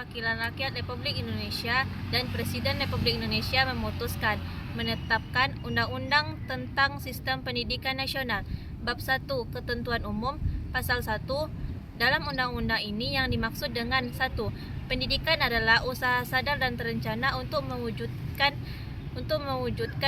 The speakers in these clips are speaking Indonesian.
Perwakilan Rakyat Republik Indonesia dan Presiden Republik Indonesia memutuskan menetapkan Undang-Undang tentang Sistem Pendidikan Nasional Bab 1 Ketentuan Umum Pasal 1. Dalam undang-undang ini yang dimaksud dengan 1. Pendidikan adalah usaha sadar dan terencana untuk mewujudkan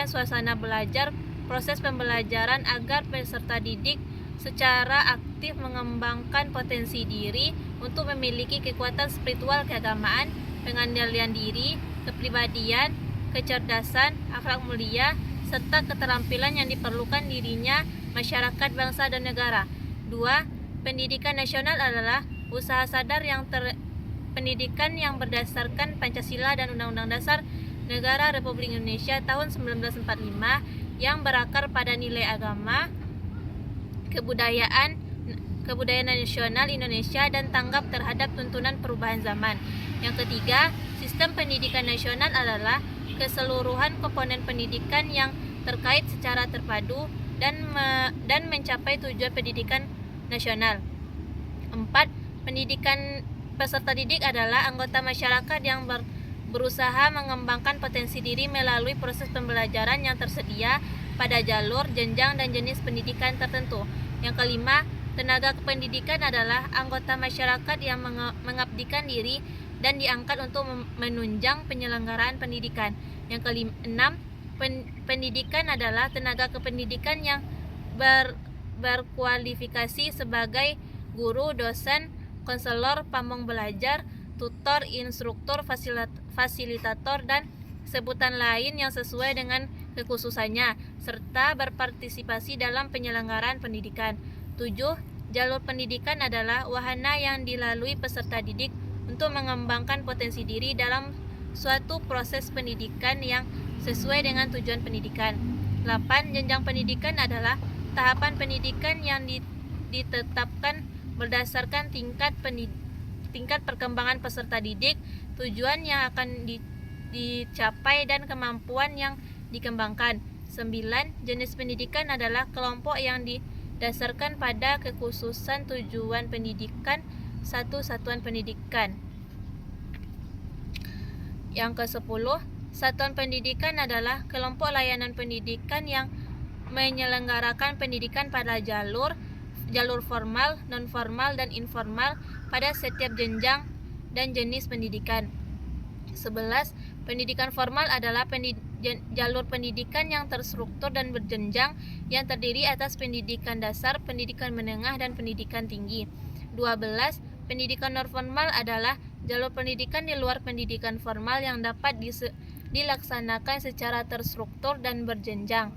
suasana belajar, proses pembelajaran agar peserta didik secara aktif mengembangkan potensi diri untuk memiliki kekuatan spiritual keagamaan, pengendalian diri, kepribadian, kecerdasan, akhlak mulia, serta keterampilan yang diperlukan dirinya, masyarakat, bangsa, dan negara. 2. Pendidikan nasional adalah usaha sadar pendidikan yang berdasarkan Pancasila dan Undang-Undang Dasar Negara Republik Indonesia tahun 1945 yang berakar pada nilai agama, kebudayaan nasional Indonesia dan tanggap terhadap tuntunan perubahan zaman. Yang ketiga, sistem pendidikan nasional adalah keseluruhan komponen pendidikan yang terkait secara terpadu dan mencapai tujuan pendidikan nasional. 4. Peserta didik adalah anggota masyarakat yang berusaha mengembangkan potensi diri melalui proses pembelajaran yang tersedia pada jalur, jenjang, dan jenis pendidikan tertentu. Yang kelima, tenaga kependidikan adalah anggota masyarakat yang mengabdikan diri dan diangkat untuk menunjang penyelenggaraan pendidikan. Yang keenam, pendidikan adalah tenaga kependidikan yang berkualifikasi sebagai guru, dosen, konselor, pamong belajar, tutor, instruktur, fasilitator, dan sebutan lain yang sesuai dengan kekhususannya, serta berpartisipasi dalam penyelenggaraan pendidikan. 7. Jalur pendidikan adalah wahana yang dilalui peserta didik untuk mengembangkan potensi diri dalam suatu proses pendidikan yang sesuai dengan tujuan pendidikan. 8. Jenjang pendidikan adalah tahapan pendidikan yang ditetapkan berdasarkan tingkat perkembangan peserta didik, tujuan yang akan dicapai, dan kemampuan yang dikembangkan. 9. Jenis pendidikan adalah kelompok yang didasarkan pada kekhususan tujuan pendidikan satu satuan pendidikan. Yang ke-10, satuan pendidikan adalah kelompok layanan pendidikan yang menyelenggarakan pendidikan pada jalur formal, non-formal, dan informal pada setiap jenjang dan jenis pendidikan. 11. Pendidikan formal adalah jalur pendidikan yang terstruktur dan berjenjang yang terdiri atas pendidikan dasar, pendidikan menengah, dan pendidikan tinggi. 12. Pendidikan non-formal adalah jalur pendidikan di luar pendidikan formal yang dapat dilaksanakan secara terstruktur dan berjenjang.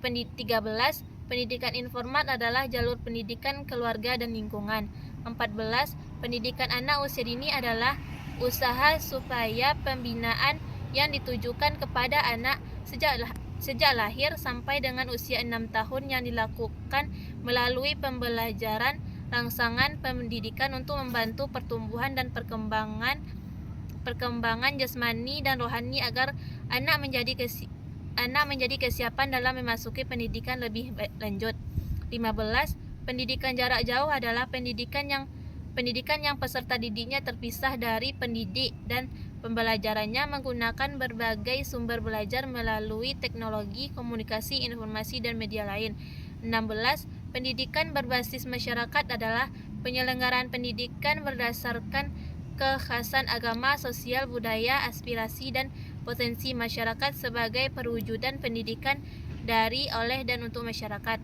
13. Pendidikan informal adalah jalur pendidikan keluarga dan lingkungan. 14. Pendidikan anak usia dini adalah usaha supaya pembinaan yang ditujukan kepada anak sejak lahir sampai dengan usia 6 tahun yang dilakukan melalui pembelajaran rangsangan pendidikan untuk membantu pertumbuhan dan perkembangan jasmani dan rohani agar anak menjadi kesiapan dalam memasuki pendidikan lebih lanjut. 15. Pendidikan jarak jauh adalah pendidikan yang peserta didiknya terpisah dari pendidik dan pembelajarannya menggunakan berbagai sumber belajar melalui teknologi, komunikasi, informasi, dan media lain. 16. Pendidikan berbasis masyarakat adalah penyelenggaraan pendidikan berdasarkan kekhasan agama, sosial, budaya, aspirasi, dan potensi masyarakat sebagai perwujudan pendidikan dari, oleh, dan untuk masyarakat.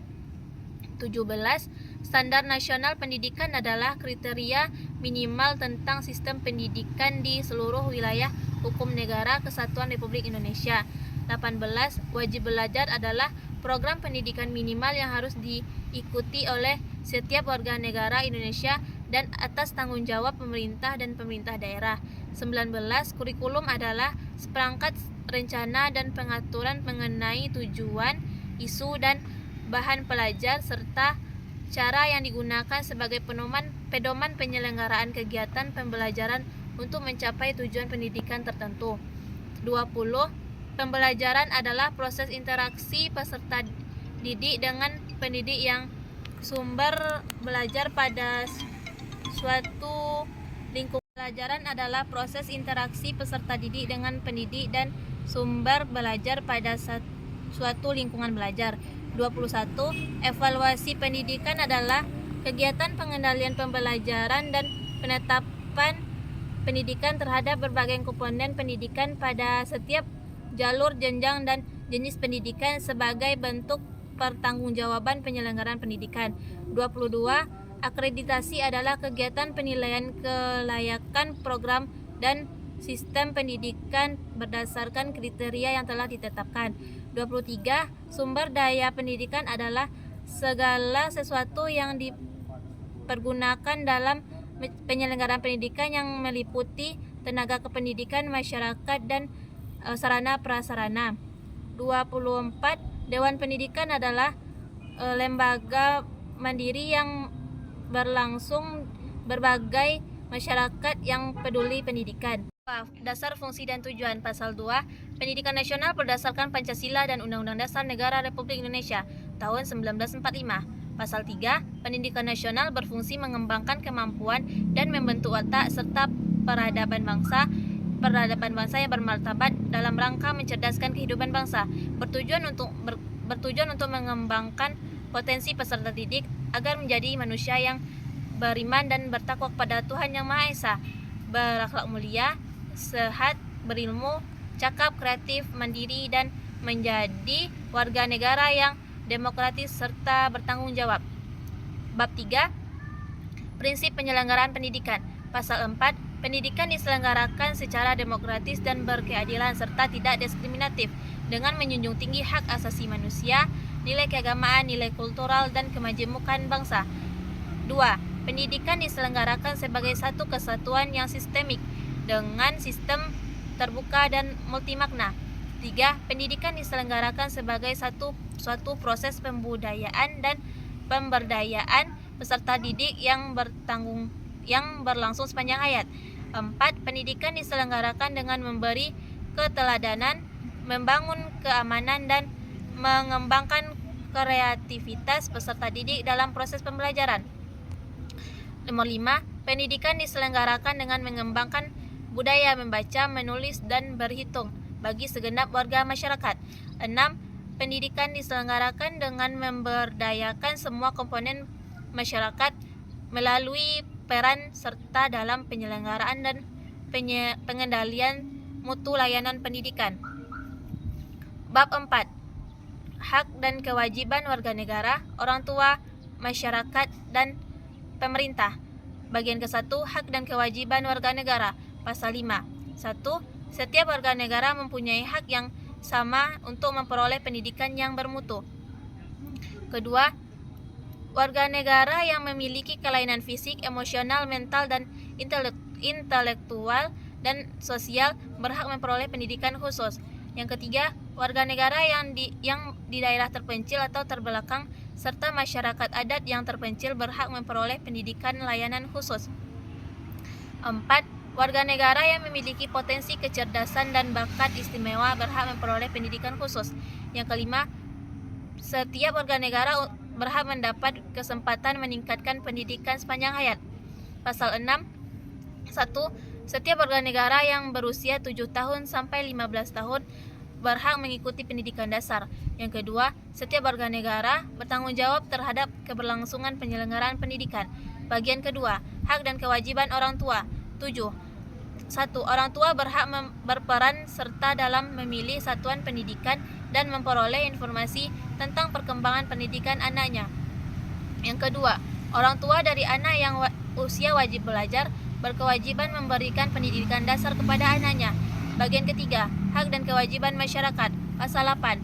17. Standar nasional pendidikan adalah kriteria minimal tentang sistem pendidikan di seluruh wilayah hukum negara kesatuan Republik Indonesia. 18. Wajib belajar adalah program pendidikan minimal yang harus diikuti oleh setiap warga negara Indonesia dan atas tanggung jawab pemerintah dan pemerintah daerah. 19. Kurikulum adalah seperangkat rencana dan pengaturan mengenai tujuan, isu, dan bahan pelajar serta cara yang digunakan sebagai pedoman penyelenggaraan kegiatan pembelajaran untuk mencapai tujuan pendidikan tertentu. 20. Pembelajaran adalah proses interaksi peserta didik dengan pendidik yang sumber belajar pada suatu lingkup Pembelajaran adalah proses interaksi peserta didik dengan pendidik dan sumber belajar pada suatu lingkungan belajar. 21. Evaluasi pendidikan adalah kegiatan pengendalian pembelajaran dan penetapan pendidikan terhadap berbagai komponen pendidikan pada setiap jalur, jenjang, dan jenis pendidikan sebagai bentuk pertanggungjawaban penyelenggaraan pendidikan. 22. Akreditasi adalah kegiatan penilaian kelayakan program dan sistem pendidikan berdasarkan kriteria yang telah ditetapkan. 23. Sumber daya pendidikan adalah segala sesuatu yang dipergunakan dalam penyelenggaraan pendidikan yang meliputi tenaga kependidikan, masyarakat, dan sarana prasarana. 24. Dewan Pendidikan adalah lembaga mandiri yang berlangsung berbagai masyarakat yang peduli pendidikan. Dasar, fungsi, dan tujuan. Pasal 2. Pendidikan nasional berdasarkan Pancasila dan Undang-Undang Dasar Negara Republik Indonesia tahun 1945. Pasal 3. Pendidikan nasional berfungsi mengembangkan kemampuan dan membentuk watak serta peradaban bangsa yang bermartabat dalam rangka mencerdaskan kehidupan bangsa. Bertujuan untuk mengembangkan potensi peserta didik agar menjadi manusia yang beriman dan bertakwa kepada Tuhan Yang Maha Esa, berakhlak mulia, sehat, berilmu, cakap, kreatif, mandiri, dan menjadi warga negara yang demokratis serta bertanggung jawab. Bab 3. Prinsip penyelenggaraan pendidikan. Pasal 4. Pendidikan diselenggarakan secara demokratis dan berkeadilan serta tidak diskriminatif dengan menjunjung tinggi hak asasi manusia, nilai keagamaan, nilai kultural, dan kemajemukan bangsa. 2. Pendidikan diselenggarakan sebagai satu kesatuan yang sistemik dengan sistem terbuka dan multimakna. 3. Pendidikan diselenggarakan sebagai suatu proses pembudayaan dan pemberdayaan peserta didik yang berlangsung sepanjang hayat. 4. Pendidikan diselenggarakan dengan memberi keteladanan, membangun keamanan, dan mengembangkan kreativitas peserta didik dalam proses pembelajaran. Nomor 5. Pendidikan diselenggarakan dengan mengembangkan budaya membaca, menulis, dan berhitung bagi segenap warga masyarakat. 6. Pendidikan diselenggarakan dengan memberdayakan semua komponen masyarakat melalui peran serta dalam penyelenggaraan dan pengendalian mutu layanan pendidikan. Bab 4. Hak dan kewajiban warga negara, orang tua, masyarakat, dan pemerintah. Bagian ke-1, hak dan kewajiban warga negara. Pasal 5. 1. Setiap warga negara mempunyai hak yang sama untuk memperoleh pendidikan yang bermutu. Kedua, warga negara yang memiliki kelainan fisik, emosional, mental, dan intelektual dan sosial berhak memperoleh pendidikan khusus. Yang ketiga, warga negara yang di daerah terpencil atau terbelakang serta masyarakat adat yang terpencil berhak memperoleh pendidikan layanan khusus. 4. Warga negara yang memiliki potensi kecerdasan dan bakat istimewa berhak memperoleh pendidikan khusus. Yang kelima, setiap warga negara berhak mendapat kesempatan meningkatkan pendidikan sepanjang hayat. Pasal 6. 1. Setiap warga negara yang berusia 7 tahun sampai 15 tahun berhak mengikuti pendidikan dasar. Yang kedua, setiap warga negara bertanggung jawab terhadap keberlangsungan penyelenggaraan pendidikan. Bagian kedua, hak dan kewajiban orang tua. 7. 1. Orang tua berhak berperan serta dalam memilih satuan pendidikan dan memperoleh informasi tentang perkembangan pendidikan anaknya. Yang kedua, orang tua dari anak yang usia wajib belajar berkewajiban memberikan pendidikan dasar kepada anaknya. Bagian ketiga, hak dan kewajiban masyarakat. Pasal 8.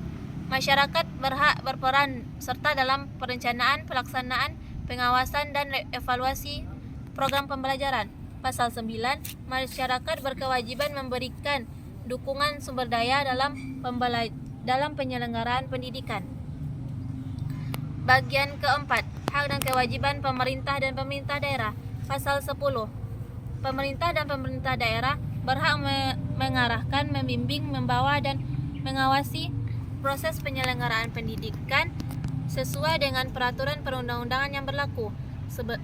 Masyarakat berhak berperan serta dalam perencanaan, pelaksanaan, pengawasan, dan evaluasi program pembelajaran. Pasal 9. Masyarakat berkewajiban memberikan dukungan sumber daya dalam penyelenggaraan pendidikan. Bagian keempat, hak dan kewajiban pemerintah dan pemerintah daerah. Pasal 10. Pemerintah dan pemerintah daerah berhak mengarahkan, membimbing, membawa, dan mengawasi proses penyelenggaraan pendidikan sesuai dengan peraturan perundang-undangan yang berlaku.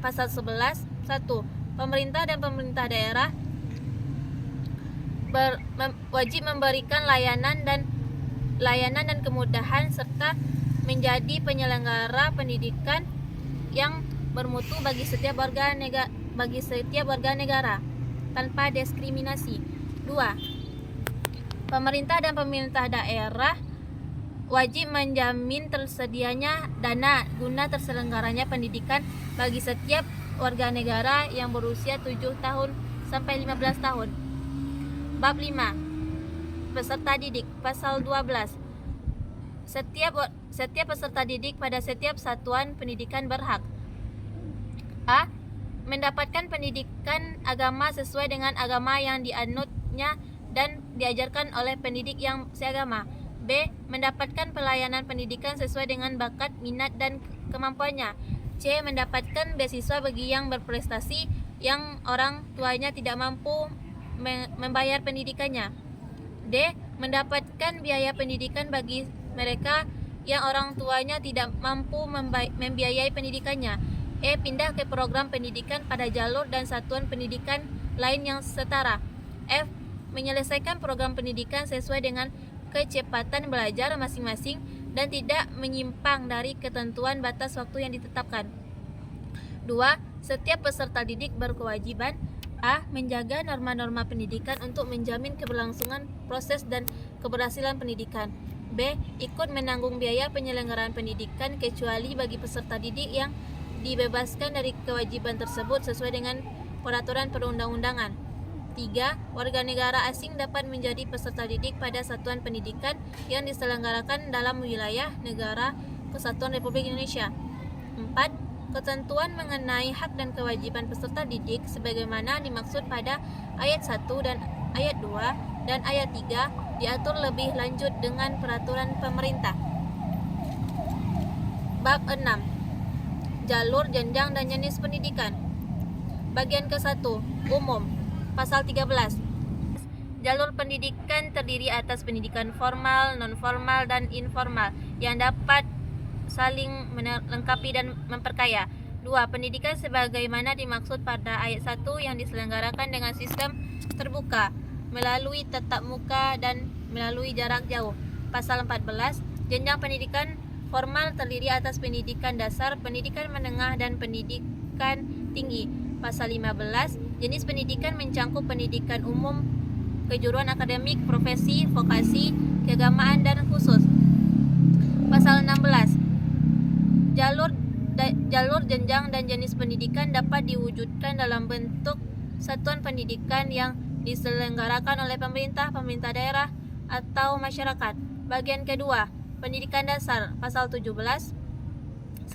Pasal 11. 1. Pemerintah dan pemerintah daerah wajib memberikan layanan dan kemudahan serta menjadi penyelenggara pendidikan yang bermutu bagi setiap warga negara tanpa diskriminasi. 2. Pemerintah dan pemerintah daerah wajib menjamin tersedianya dana guna terselenggaranya pendidikan bagi setiap warga negara yang berusia 7 tahun sampai 15 tahun. Bab 5. Peserta didik. Pasal 12. Setiap peserta didik pada setiap satuan pendidikan berhak A. Mendapatkan pendidikan agama sesuai dengan agama yang dianutnya dan diajarkan oleh pendidik yang seagama. B. Mendapatkan pelayanan pendidikan sesuai dengan bakat, minat, dan kemampuannya. C. Mendapatkan beasiswa bagi yang berprestasi yang orang tuanya tidak mampu membayar pendidikannya. D. Mendapatkan biaya pendidikan bagi mereka yang orang tuanya tidak mampu membiayai pendidikannya. E. Pindah ke program pendidikan pada jalur dan satuan pendidikan lain yang setara. F. Menyelesaikan program pendidikan sesuai dengan kecepatan belajar masing-masing dan tidak menyimpang dari ketentuan batas waktu yang ditetapkan. 2. Setiap peserta didik berkewajiban A. Menjaga norma-norma pendidikan untuk menjamin keberlangsungan proses dan keberhasilan pendidikan. B. Ikut menanggung biaya penyelenggaraan pendidikan kecuali bagi peserta didik yang dibebaskan dari kewajiban tersebut sesuai dengan peraturan perundang-undangan. 3. Warga negara asing dapat menjadi peserta didik pada satuan pendidikan yang diselenggarakan dalam wilayah negara Kesatuan Republik Indonesia. 4. Ketentuan mengenai hak dan kewajiban peserta didik sebagaimana dimaksud pada ayat 1 dan ayat 2 dan ayat 3 diatur lebih lanjut dengan peraturan pemerintah. Bab 6. Jalur, jenjang, dan jenis pendidikan. Bagian ke-1. Umum. Pasal 13. Jalur pendidikan terdiri atas pendidikan formal, non-formal, dan informal yang dapat saling melengkapi dan memperkaya. 2. Pendidikan sebagaimana dimaksud pada ayat 1 yang diselenggarakan dengan sistem terbuka, melalui tatap muka dan melalui jarak jauh. Pasal 14. Jenjang pendidikan formal terdiri atas pendidikan dasar, pendidikan menengah, dan pendidikan tinggi. Pasal 15. Jenis pendidikan mencakup pendidikan umum, kejuruan akademik, profesi, vokasi, keagamaan, dan khusus. Pasal 16. Jalur, jenjang, dan jenis pendidikan dapat diwujudkan dalam bentuk satuan pendidikan yang diselenggarakan oleh pemerintah, pemerintah daerah, atau masyarakat. Bagian kedua. Pendidikan dasar. Pasal 17. 1.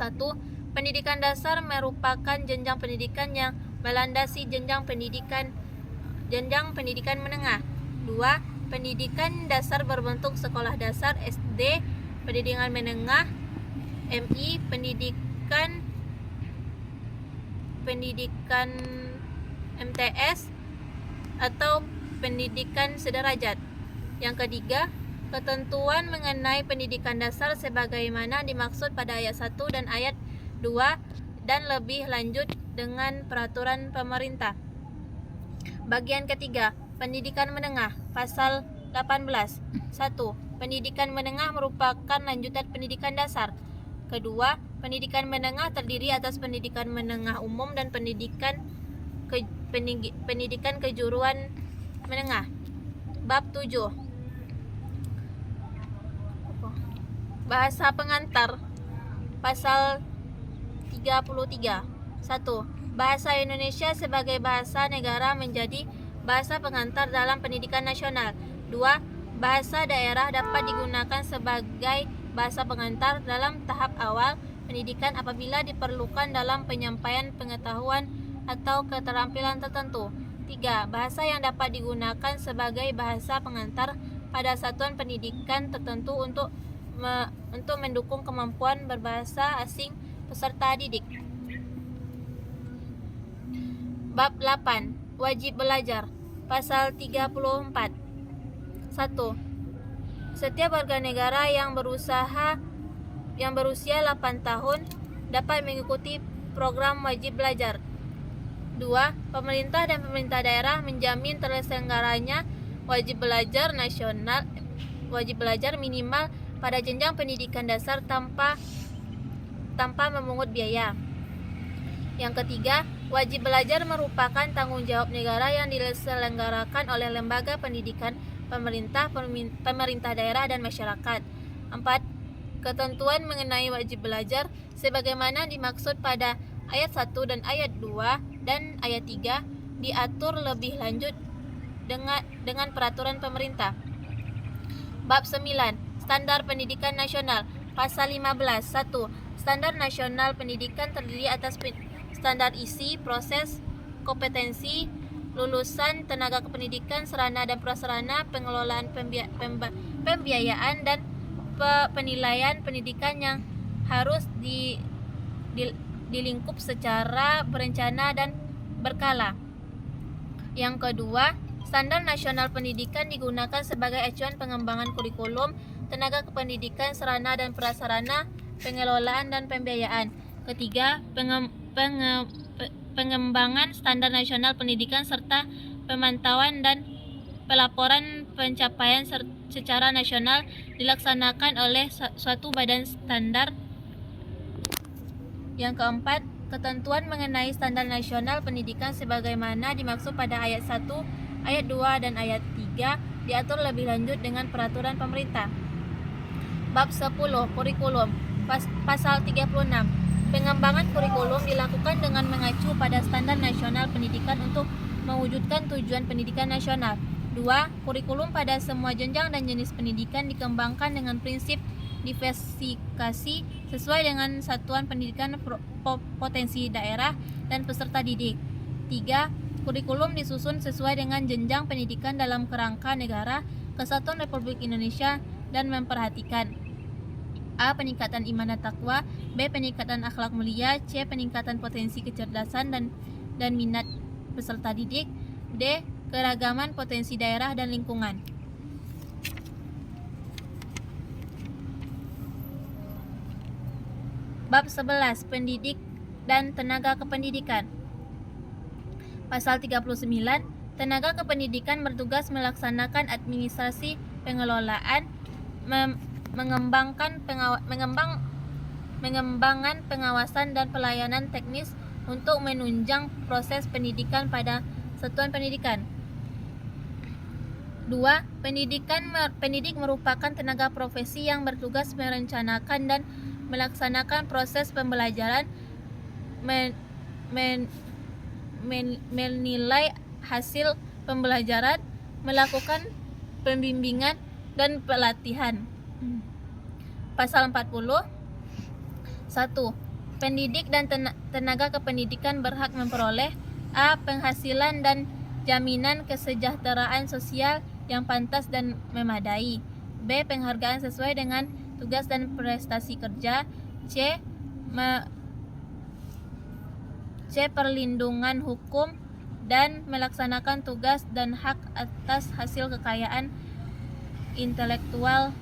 Pendidikan dasar merupakan jenjang pendidikan yang melandasi jenjang pendidikan menengah. 2. Pendidikan dasar berbentuk sekolah dasar SD, pendidikan menengah, MI, pendidikan MTS, atau pendidikan sederajat. Yang ketiga, ketentuan mengenai pendidikan dasar sebagaimana dimaksud pada ayat 1 dan ayat 2 dan lebih lanjut dengan peraturan pemerintah. Bagian ketiga. Pendidikan menengah. Pasal 18. 1. Pendidikan menengah merupakan lanjutan pendidikan dasar. Kedua, pendidikan menengah terdiri atas pendidikan menengah umum dan pendidikan kejuruan menengah. Bab 7. Bahasa pengantar. Pasal 33. 1. Bahasa Indonesia sebagai bahasa negara menjadi bahasa pengantar dalam pendidikan nasional. 2. Bahasa daerah dapat digunakan sebagai bahasa pengantar dalam tahap awal pendidikan apabila diperlukan dalam penyampaian pengetahuan atau keterampilan tertentu. 3. Bahasa yang dapat digunakan sebagai bahasa pengantar pada satuan pendidikan tertentu untuk mendukung kemampuan berbahasa asing peserta didik. Bab 8. Wajib belajar. Pasal 34. 1. Setiap warga negara yang berusia 8 tahun dapat mengikuti program wajib belajar. 2. Pemerintah dan pemerintah daerah menjamin terselenggaranya wajib belajar minimal pada jenjang pendidikan dasar tanpa memungut biaya. Yang ketiga, wajib belajar merupakan tanggung jawab negara yang diselenggarakan oleh lembaga pendidikan pemerintah daerah dan masyarakat. 4. Ketentuan mengenai wajib belajar sebagaimana dimaksud pada ayat 1 dan ayat 2 dan ayat 3 diatur lebih lanjut dengan peraturan pemerintah. Bab 9. Standar Pendidikan Nasional. Pasal 15. 1. Standar nasional pendidikan terdiri atas standar isi, proses, kompetensi, lulusan, tenaga kependidikan, sarana dan prasarana, pengelolaan pembiayaan dan penilaian pendidikan yang harus dilingkup secara berencana dan berkala. Yang kedua, standar nasional pendidikan digunakan sebagai acuan pengembangan kurikulum, tenaga kependidikan, sarana dan prasarana, pengelolaan dan pembiayaan. Ketiga, pengembangan standar nasional pendidikan serta pemantauan dan pelaporan pencapaian secara nasional dilaksanakan oleh suatu badan standar. Yang keempat, ketentuan mengenai standar nasional pendidikan sebagaimana dimaksud pada ayat 1, ayat 2 dan ayat 3 diatur lebih lanjut dengan peraturan pemerintah. Bab 10. Kurikulum. Pasal 36. Pengembangan kurikulum dilakukan dengan mengacu pada standar nasional pendidikan untuk mewujudkan tujuan pendidikan nasional. 2. Kurikulum pada semua jenjang dan jenis pendidikan dikembangkan dengan prinsip diversifikasi sesuai dengan satuan pendidikan potensi daerah dan peserta didik. 3. Kurikulum disusun sesuai dengan jenjang pendidikan dalam kerangka negara Kesatuan Republik Indonesia dan memperhatikan A. Peningkatan iman dan takwa, B. Peningkatan akhlak mulia, C. Peningkatan potensi kecerdasan dan minat peserta didik, D. Keragaman potensi daerah dan lingkungan. Bab 11. Pendidik dan tenaga kependidikan. Pasal 39. Tenaga kependidikan bertugas melaksanakan administrasi pengelolaan, mengembangkan pengawasan dan pelayanan teknis untuk menunjang proses pendidikan pada satuan pendidikan. 2. Pendidik merupakan tenaga profesi yang bertugas merencanakan dan melaksanakan proses pembelajaran, menilai hasil pembelajaran, melakukan pembimbingan dan pelatihan. Pasal 40. 1. Pendidik dan tenaga kependidikan berhak memperoleh A. Penghasilan dan jaminan kesejahteraan sosial yang pantas dan memadai, B. Penghargaan sesuai dengan tugas dan prestasi kerja, C. Perlindungan hukum dan melaksanakan tugas dan hak atas hasil kekayaan intelektual.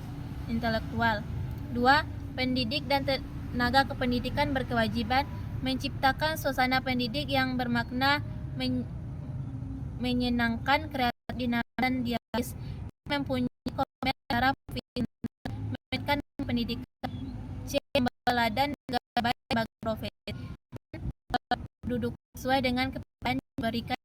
2. Pendidik dan tenaga kependidikan berkewajiban menciptakan suasana pendidik yang bermakna, menyenangkan, kreatif, dinamis, dan dialogis, mempunyai komitmen cara meningkatkan pendidikan, C. Membeladan negara baik bagi profesi, duduk sesuai dengan keperluan yang diberikan.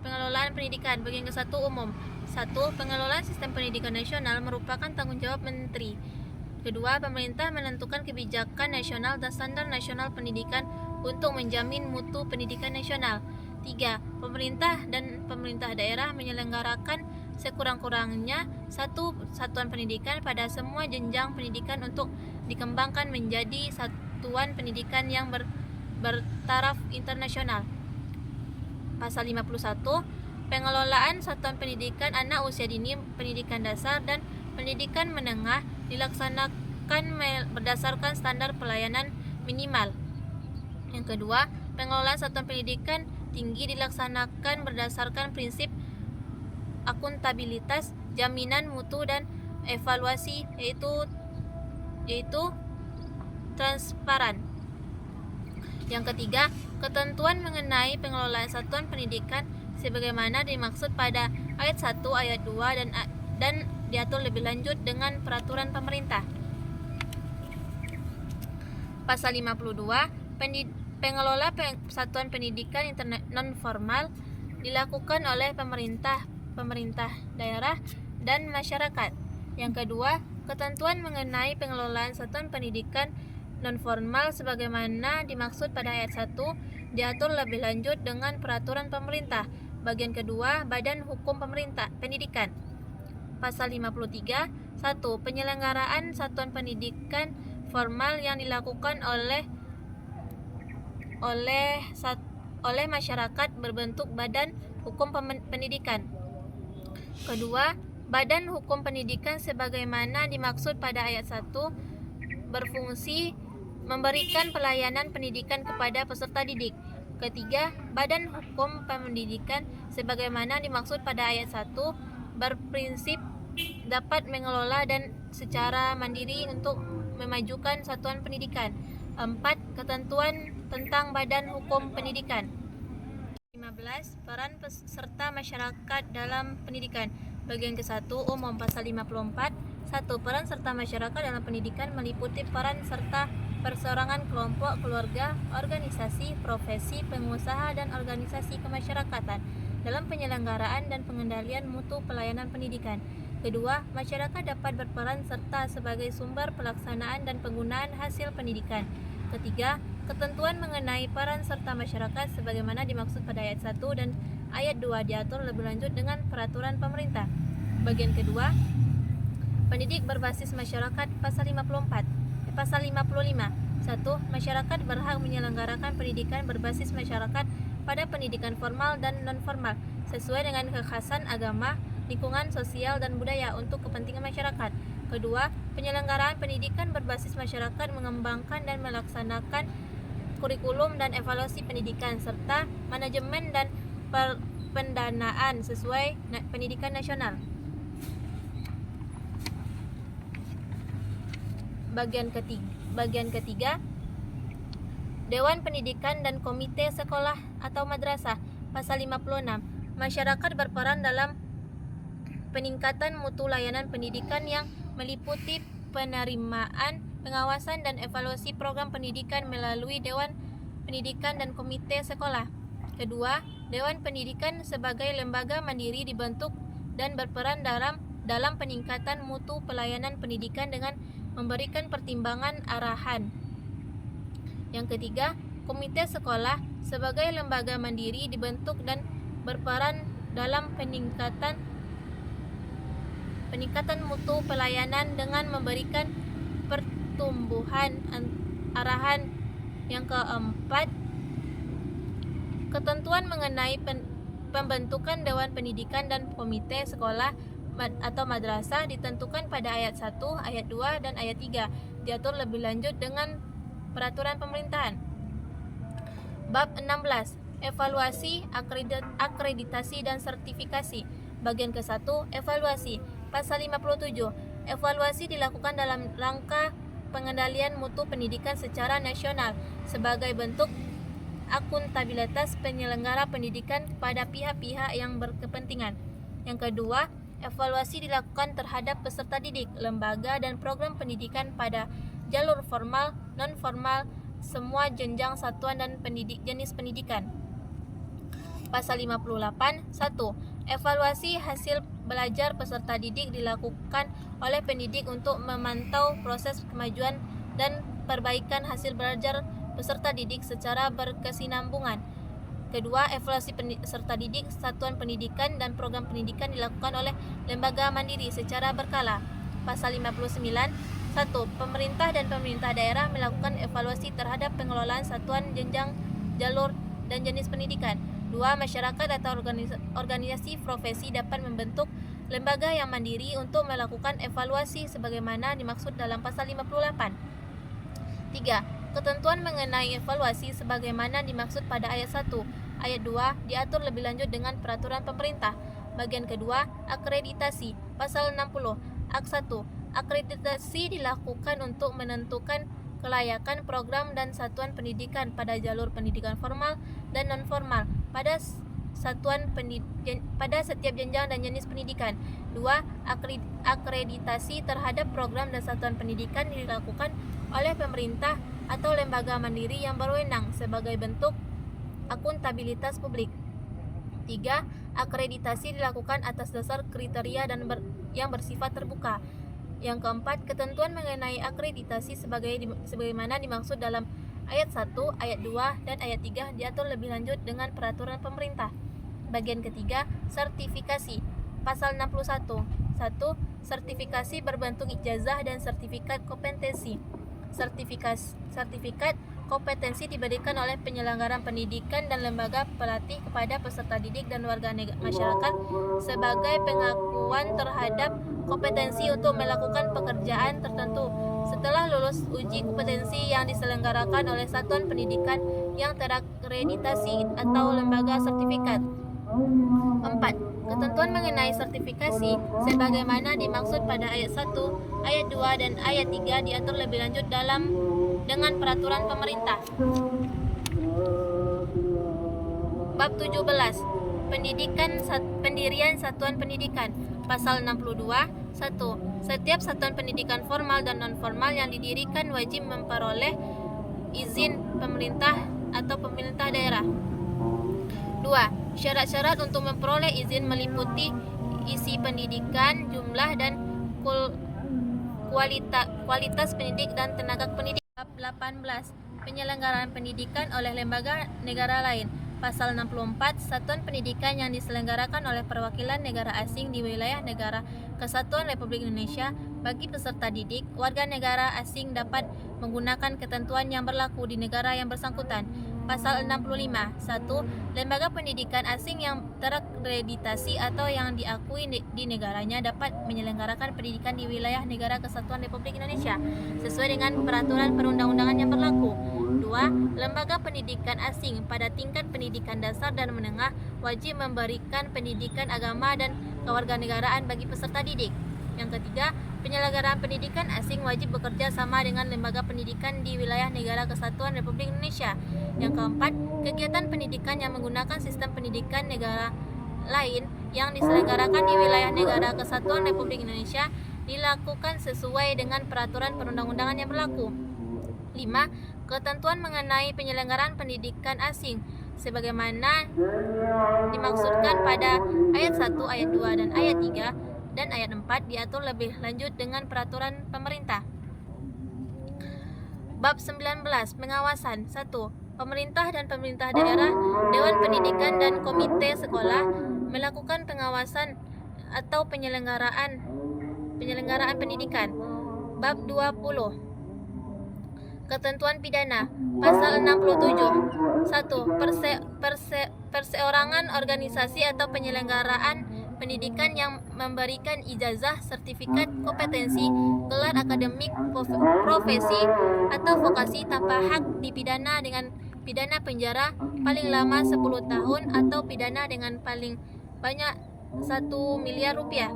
Pengelolaan pendidikan. Bagian ke-1 umum. 1. Pengelolaan sistem pendidikan nasional merupakan tanggung jawab Menteri. Kedua, pemerintah menentukan kebijakan nasional dan standar nasional pendidikan untuk menjamin mutu pendidikan nasional. 3. Pemerintah dan pemerintah daerah menyelenggarakan sekurang-kurangnya satu satuan pendidikan pada semua jenjang pendidikan untuk dikembangkan menjadi satuan pendidikan yang bertaraf internasional. Pasal 51, pengelolaan satuan pendidikan anak usia dini, pendidikan dasar dan pendidikan menengah dilaksanakan berdasarkan standar pelayanan minimal. Yang kedua, pengelolaan satuan pendidikan tinggi dilaksanakan berdasarkan prinsip akuntabilitas, jaminan mutu dan evaluasi yaitu transparan. Yang ketiga, ketentuan mengenai pengelolaan satuan pendidikan sebagaimana dimaksud pada ayat 1, ayat 2 dan diatur lebih lanjut dengan peraturan pemerintah. Pasal 52, pengelola satuan pendidikan non formal dilakukan oleh pemerintah daerah dan masyarakat. Yang kedua, ketentuan mengenai pengelolaan satuan pendidikan non formal sebagaimana dimaksud pada ayat 1 diatur lebih lanjut dengan peraturan pemerintah. Bagian kedua, Badan Hukum Pendidikan. Pasal 53, 1. Penyelenggaraan satuan pendidikan formal yang dilakukan oleh masyarakat berbentuk Badan Hukum Pendidikan. Kedua, Badan Hukum Pendidikan sebagaimana dimaksud pada ayat 1 berfungsi memberikan pelayanan pendidikan kepada peserta didik. Ketiga, Badan Hukum Pendidikan sebagaimana dimaksud pada ayat 1 berprinsip dapat mengelola dan secara mandiri untuk memajukan satuan pendidikan. 4. Ketentuan tentang Badan Hukum Pendidikan. 15. Peran peserta masyarakat dalam pendidikan. Bagian ke-1 umum pasal 54. 1. Peran serta masyarakat dalam pendidikan meliputi peran serta perseorangan, kelompok, keluarga, organisasi, profesi, pengusaha, dan organisasi kemasyarakatan dalam penyelenggaraan dan pengendalian mutu pelayanan pendidikan. Kedua, masyarakat dapat berperan serta sebagai sumber pelaksanaan dan penggunaan hasil pendidikan. Ketiga, ketentuan mengenai peran serta masyarakat sebagaimana dimaksud pada ayat 1 dan ayat 2 diatur lebih lanjut dengan peraturan pemerintah. Bagian kedua, pendidik berbasis masyarakat pasal 54. Pasal 55. 1. Masyarakat berhak menyelenggarakan pendidikan berbasis masyarakat pada pendidikan formal dan non-formal sesuai dengan kekhasan agama, lingkungan sosial dan budaya untuk kepentingan masyarakat. Kedua, penyelenggaraan pendidikan berbasis masyarakat mengembangkan dan melaksanakan kurikulum dan evaluasi pendidikan serta manajemen dan pendanaan sesuai pendidikan nasional. Bagian ketiga, Dewan Pendidikan dan Komite Sekolah atau Madrasah. Pasal 56. Masyarakat berperan dalam peningkatan mutu layanan pendidikan yang meliputi penerimaan, pengawasan dan evaluasi program pendidikan melalui Dewan Pendidikan dan Komite Sekolah. Kedua, Dewan Pendidikan sebagai lembaga mandiri dibentuk dan berperan dalam peningkatan mutu pelayanan pendidikan dengan memberikan pertimbangan arahan. Yang ketiga, Komite Sekolah sebagai lembaga mandiri dibentuk dan berperan dalam peningkatan mutu pelayanan dengan memberikan pertumbuhan arahan. Yang keempat, ketentuan mengenai pembentukan Dewan Pendidikan dan Komite Sekolah atau madrasah ditentukan pada ayat 1, ayat 2, dan ayat 3. Diatur lebih lanjut dengan peraturan pemerintahan. Bab 16. Evaluasi, akreditasi, dan sertifikasi. Bagian ke-1, evaluasi. Pasal 57. Evaluasi dilakukan dalam rangka pengendalian mutu pendidikan secara nasional sebagai bentuk akuntabilitas penyelenggara pendidikan kepada pihak-pihak yang berkepentingan. Yang kedua, evaluasi dilakukan terhadap peserta didik, lembaga, dan program pendidikan pada jalur formal, non-formal, semua jenjang satuan dan jenis pendidikan. Pasal 58. 1. Evaluasi hasil belajar peserta didik dilakukan oleh pendidik untuk memantau proses kemajuan dan perbaikan hasil belajar peserta didik secara berkesinambungan. Kedua, evaluasi peserta didik satuan pendidikan dan program pendidikan dilakukan oleh lembaga mandiri secara berkala. Pasal 59. 1. Pemerintah dan pemerintah daerah melakukan evaluasi terhadap pengelolaan satuan jenjang, jalur, dan jenis pendidikan. 2. Masyarakat atau organisasi profesi dapat membentuk lembaga yang mandiri untuk melakukan evaluasi sebagaimana dimaksud dalam pasal 58. 3. Ketentuan mengenai evaluasi sebagaimana dimaksud pada ayat 1, ayat 2 diatur lebih lanjut dengan peraturan pemerintah. Bagian kedua, akreditasi. Pasal 60. Ak 1. Akreditasi dilakukan untuk menentukan kelayakan program dan satuan pendidikan pada jalur pendidikan formal dan non-formal pada pada setiap jenjang dan jenis pendidikan. 2. Akreditasi terhadap program dan satuan pendidikan dilakukan oleh pemerintah atau lembaga mandiri yang berwenang sebagai bentuk akuntabilitas publik. 3. Akreditasi dilakukan atas dasar kriteria yang bersifat terbuka. Yang keempat, ketentuan mengenai akreditasi sebagaimana dimaksud dalam ayat 1, ayat 2, dan ayat 3 diatur lebih lanjut dengan peraturan pemerintah. Bagian ketiga, sertifikasi. Pasal 61. 1. Sertifikasi berbentuk ijazah dan sertifikat kompetensi. Sertifikat kompetensi diberikan oleh penyelenggaraan pendidikan dan lembaga pelatih kepada peserta didik dan warga masyarakat sebagai pengakuan terhadap kompetensi untuk melakukan pekerjaan tertentu setelah lulus uji kompetensi yang diselenggarakan oleh satuan pendidikan yang terakreditasi atau lembaga sertifikat. 4. Ketentuan mengenai sertifikasi sebagaimana dimaksud pada ayat 1, ayat 2, dan ayat 3 diatur lebih lanjut dengan peraturan pemerintah. Bab 17. Pendirian satuan pendidikan. Pasal 62. 1. Setiap satuan pendidikan formal dan non-formal yang didirikan wajib memperoleh izin pemerintah atau pemerintah daerah. 2. Syarat-syarat untuk memperoleh izin meliputi isi pendidikan, jumlah dan kualitas pendidik dan tenaga pendidik. Bab 18. Penyelenggaraan pendidikan oleh lembaga negara lain. Pasal 64. Satuan pendidikan yang diselenggarakan oleh perwakilan negara asing di wilayah negara Kesatuan Republik Indonesia. Bagi peserta didik, warga negara asing dapat menggunakan ketentuan yang berlaku di negara yang bersangkutan. Pasal 65. 1. Lembaga pendidikan asing yang terakreditasi atau yang diakui di negaranya dapat menyelenggarakan pendidikan di wilayah negara Kesatuan Republik Indonesia sesuai dengan peraturan perundang-undangan yang berlaku. 2. Lembaga pendidikan asing pada tingkat pendidikan dasar dan menengah wajib memberikan pendidikan agama dan kewarganegaraan bagi peserta didik. Yang ketiga, penyelenggaraan pendidikan asing wajib bekerja sama dengan lembaga pendidikan di wilayah negara Kesatuan Republik Indonesia. Yang keempat, kegiatan pendidikan yang menggunakan sistem pendidikan negara lain yang diselenggarakan di wilayah negara Kesatuan Republik Indonesia dilakukan sesuai dengan peraturan perundang-undangan yang berlaku. 5. Ketentuan mengenai penyelenggaraan pendidikan asing sebagaimana dimaksudkan pada ayat 1, ayat 2, dan ayat 3 dan ayat 4 diatur lebih lanjut dengan peraturan pemerintah. Bab 19. Pengawasan. 1. Pemerintah dan pemerintah daerah, Dewan Pendidikan dan Komite Sekolah melakukan pengawasan atau penyelenggaraan pendidikan. Bab 20. Ketentuan pidana. Pasal 67. 1. Perseorangan organisasi atau penyelenggaraan pendidikan yang memberikan ijazah, sertifikat kompetensi, gelar akademik, profesi, atau vokasi tanpa hak dipidana dengan pidana penjara paling lama 10 tahun atau pidana dengan paling banyak 1 miliar rupiah.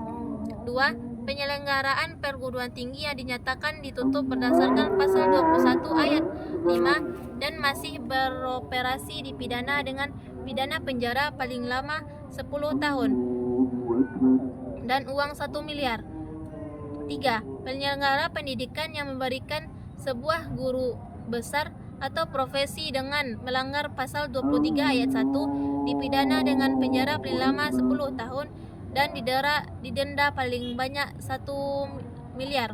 2. Penyelenggaraan perguruan tinggi yang dinyatakan ditutup berdasarkan pasal 21 ayat 5 dan masih beroperasi dipidana dengan pidana penjara paling lama 10 tahun dan uang 1 miliar. 3. Penyelenggara pendidikan yang memberikan sebuah guru besar atau profesi dengan melanggar pasal 23 ayat 1 dipidana dengan penjara paling lama 10 tahun dan didenda paling banyak 1 miliar.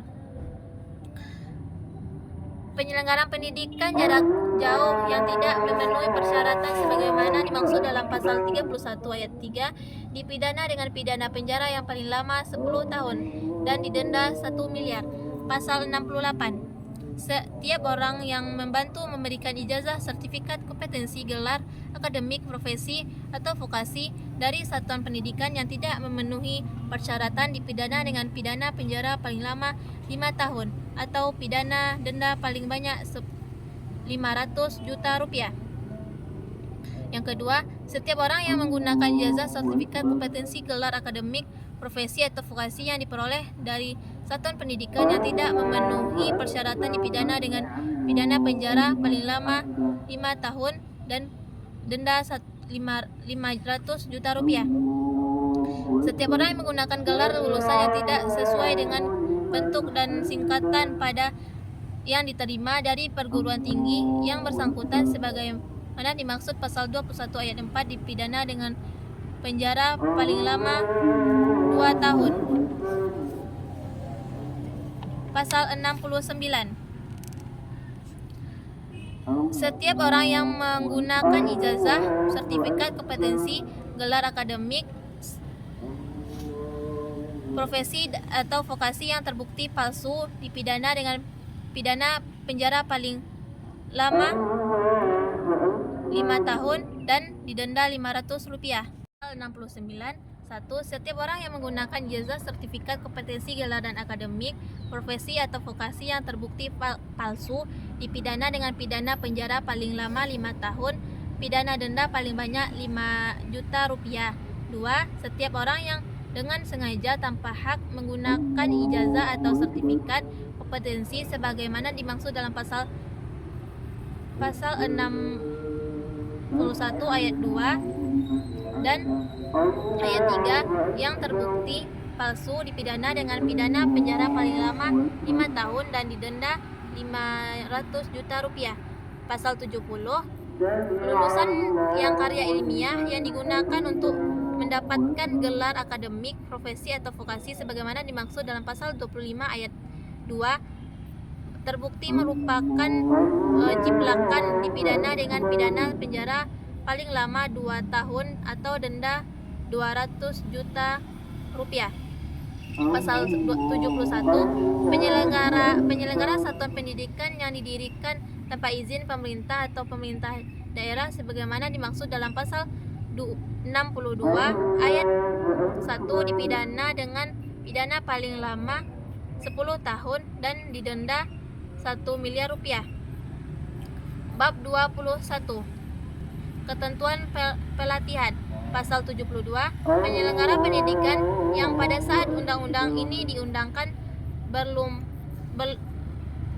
Penyelenggaraan pendidikan jarak jauh yang tidak memenuhi persyaratan sebagaimana dimaksud dalam pasal 31 ayat 3 dipidana dengan pidana penjara yang paling lama 10 tahun dan didenda 1 miliar. Pasal 68. Setiap orang yang membantu memberikan ijazah, sertifikat kompetensi, gelar akademik, profesi atau vokasi dari satuan pendidikan yang tidak memenuhi persyaratan dipidana dengan pidana penjara paling lama 5 tahun atau pidana denda paling banyak 500 juta rupiah. Yang kedua, setiap orang yang menggunakan ijazah, sertifikat kompetensi, gelar akademik, profesi atau vokasi yang diperoleh dari satuan pendidikan yang tidak memenuhi persyaratan dipidana dengan pidana penjara paling lama 5 tahun dan denda 500 juta rupiah. Setiap orang yang menggunakan gelar lulusan yang tidak sesuai dengan bentuk dan singkatan pada yang diterima dari perguruan tinggi yang bersangkutan sebagaimana dimaksud pasal 21 ayat 4 dipidana dengan penjara paling lama 2 tahun. Pasal 69. Setiap orang yang menggunakan ijazah, sertifikat kompetensi, gelar akademik, profesi atau vokasi yang terbukti palsu dipidana dengan pidana penjara paling lama 5 tahun dan didenda 500 rupiah. 69. 1. Setiap orang yang menggunakan ijazah, sertifikat kompetensi, gelar dan akademik, profesi atau vokasi yang terbukti palsu dipidana dengan pidana penjara paling lama 5 tahun, pidana denda paling banyak 5 juta rupiah. 2. Setiap orang yang dengan sengaja tanpa hak menggunakan ijazah atau sertifikat kompetensi sebagaimana dimaksud dalam pasal 61 ayat 2 dan ayat 3 yang terbukti palsu dipidana dengan pidana penjara paling lama 5 tahun dan didenda 500 juta rupiah. Pasal 70. Lulusan yang karya ilmiah yang digunakan untuk mendapatkan gelar akademik, profesi atau vokasi sebagaimana dimaksud dalam pasal 25 ayat 2 terbukti merupakan jiplakan dipidana dengan pidana penjara paling lama 2 tahun atau denda 200 juta rupiah. Pasal 71. Penyelenggara satuan pendidikan yang didirikan tanpa izin pemerintah atau pemerintah daerah sebagaimana dimaksud dalam pasal 62 ayat 1 dipidana dengan pidana paling lama 10 tahun dan didenda 1 miliar rupiah. Bab 21. Ketentuan pelatihan. Pasal 72. Penyelenggara pendidikan yang pada saat undang-undang ini diundangkan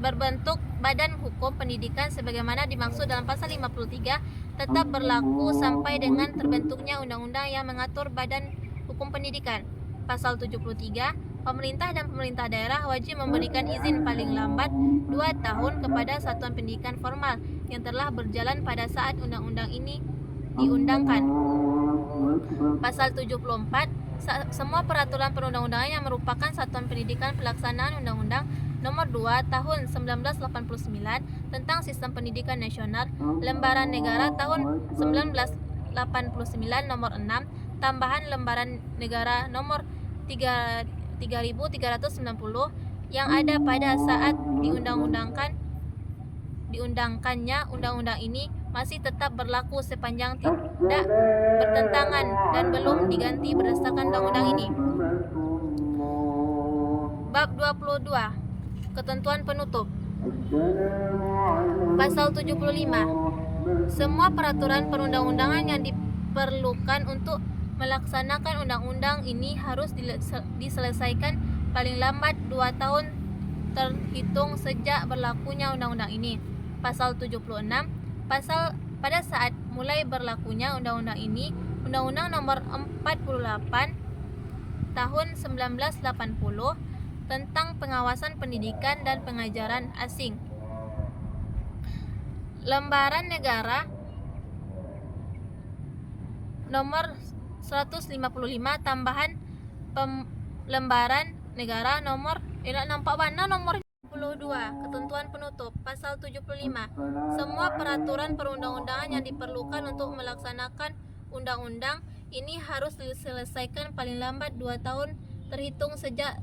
berbentuk badan hukum pendidikan sebagaimana dimaksud dalam pasal 53 tetap berlaku sampai dengan terbentuknya undang-undang yang mengatur badan hukum pendidikan. Pasal 73. Pemerintah dan pemerintah daerah wajib memberikan izin paling lambat 2 tahun kepada satuan pendidikan formal yang telah berjalan pada saat undang-undang ini diundangkan. Pasal 74. Semua peraturan perundang-undangan yang merupakan satuan pendidikan pelaksanaan Undang-Undang Nomor 2 Tahun 1989 tentang Sistem Pendidikan Nasional, Lembaran Negara Tahun 1989 Nomor 6, tambahan Lembaran Negara Nomor 3390 yang ada pada saat diundangkannya undang-undang ini masih tetap berlaku sepanjang tidak bertentangan dan belum diganti berdasarkan undang-undang ini. Bab 22. Ketentuan penutup. Pasal 75. Semua peraturan perundang-undangan yang diperlukan untuk melaksanakan undang-undang ini harus diselesaikan paling lambat 2 tahun terhitung sejak berlakunya undang-undang ini. Pasal 76. Pada saat mulai berlakunya undang-undang ini, Undang-Undang Nomor 48 Tahun 1980 tentang pengawasan pendidikan dan pengajaran asing. Lembaran Negara Nomor 155 tambahan Lembaran Negara Nomor nampak mana nomor 50 72. Ketentuan penutup. Pasal 75. Semua peraturan perundang-undangan yang diperlukan untuk melaksanakan undang-undang ini harus diselesaikan paling lambat 2 tahun terhitung sejak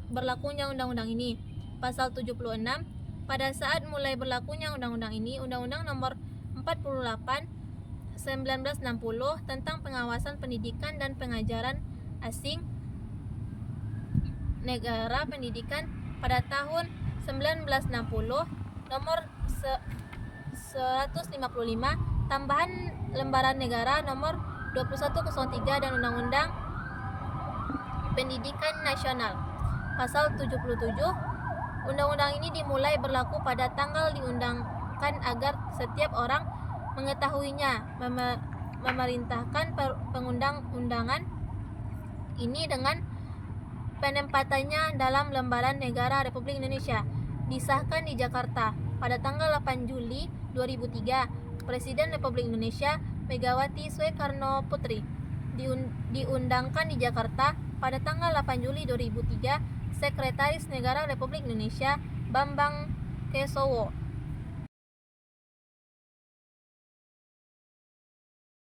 berlakunya undang-undang ini. Pasal 76. Pada saat mulai berlakunya undang-undang ini, Undang-Undang Nomor 48 1960 tentang pengawasan pendidikan dan pengajaran asing negara pendidikan pada tahun 1960 nomor 155 tambahan lembaran negara nomor 2103 dan Undang-Undang Pendidikan Nasional. Pasal 77. Undang-undang ini dimulai berlaku pada tanggal diundangkan agar setiap orang mengetahuinya, memerintahkan pengundang-undangan ini dengan penempatannya dalam Lembaran Negara Republik Indonesia. Disahkan di Jakarta pada tanggal 8 Juli 2003. Presiden Republik Indonesia Megawati Soekarno Putri. Diundangkan di Jakarta pada tanggal 8 Juli 2003. Sekretaris Negara Republik Indonesia Bambang Kesowo